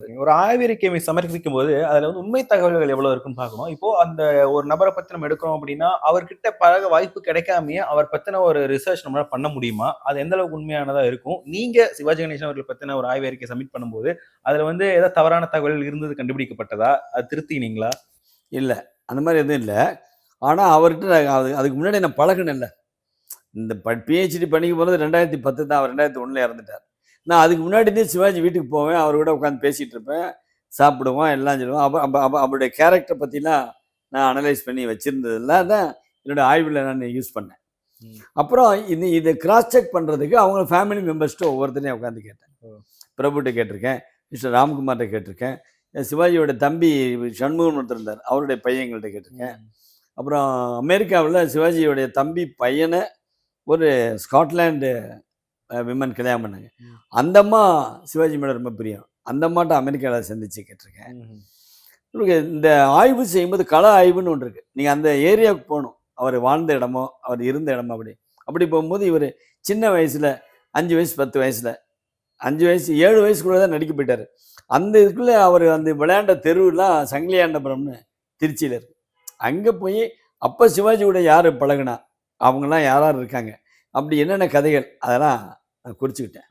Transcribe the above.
ஒரு ஆய்வறிக்கை சமர்ப்பிக்கும்போது, அதுல வந்து உண்மை தகவல்கள் எவ்வளவு இருக்குன்னு பார்க்கணும். இப்போ அந்த ஒரு நபர பத்தி நம்ம எடுக்கிறோம் அப்படின்னா, அவர்கிட்ட பழக வாய்ப்பு கிடைக்காமயே, அவர் பத்தின ஒரு ரிசர்ச் நம்மளால பண்ண முடியுமா? அது எந்த அளவுக்கு உண்மையானதா இருக்கும்? நீங்க சிவாஜி கணேசன் அவர்கள் பத்தின ஒரு ஆய்வறிக்கை சப்மிட் பண்ணும்போது, அதுல வந்து ஏதாவது தவறான தகவல் இருந்தது கண்டுபிடிக்கப்பட்டதா? அது திருத்தினீங்களா? இல்ல. அந்த மாரி எதுவும் இல்ல. ஆனா அவர்ட்ட அதுக்கு முன்னாடி நான் பழகுனேன்ல. இந்த பிஹெச்டி படிக்க போனது 2010 தான். அவர் 2001ல இறந்துட்டார். நான் அதுக்கு முன்னாடி இருந்தே சிவாஜி வீட்டுக்கு போவேன். அவர் கூட உட்காந்து பேசிட்டு இருப்பேன். சாப்பிடுவோம், எல்லாம் சொல்லுவோம். அப்ப அப்ப அப்ப அவருடைய கேரக்டர் பத்திலாம் நான் அனலைஸ் பண்ணி வச்சிருந்ததெல்லாம் தான் என்னோட ஆய்வுல நான் யூஸ் பண்ணேன். ம். அப்புறம் இத கிராஸ் செக் பண்றதுக்கு அவங்க ஃபேமிலி மெம்பர்ஸ்ட்ட ஒவ்வொருத்தரையும் உட்காந்து கேட்டேன். ஓ! பிரபுட்ட கேட்டிருக்கேன். மிஸ்டர் ராம்குமார்ட்ட கேட்டிருக்கேன். சிவாஜியோட தம்பி சண்முகம்னு ஒருத்தர் இருந்தார். அவருடைய பையங்கள்ட்ட கேட்டிருக்கேன். ம். அப்புறம் அமெரிக்காவுல சிவாஜியோடைய தம்பி பையன ஒரு ஸ்காட்லாந்து விமன் கல்யாணம் பண்ணாங்க. ம். அந்த அம்மா சிவாஜி மேல ரொம்ப பிரியம். அந்த அம்மாட்ட அமெரிக்கால சந்திச்சு கேட்டிருக்கேன். ம்ஹ்ம். உங்களுக்கு இந்த ஆய்வு செய்யும்போது கள ஆய்வுன்னு ஒன்று இருக்கு. நீங்க அந்த ஏரியாவுக்கு போணும். அவர் வாழ்ந்த இடமோ, அவர் இருந்த இடமோ அப்படி. அப்படி போகும்போது இவரு சின்ன வயசுல 5 வயசு, 10 வயசுல 5 வயசு 7 வயசுக்குள்ள தான் நடிக்க போயிட்டாரு. அந்த இதுக்குள்ள அவர் அந்த விளையாண்ட தெருவுலாம் சங்கிலியாண்டபுரம்னு திருச்சியில இருக்கு. அங்க போய் அப்ப சிவாஜி கூட யாரு பழகுனா? அவங்கலாம் யார் யார் இருக்காங்க? அப்படி என்னென்ன கதைகள்? அதெல்லாம் நான் குறிச்சுக்கிட்டேன்.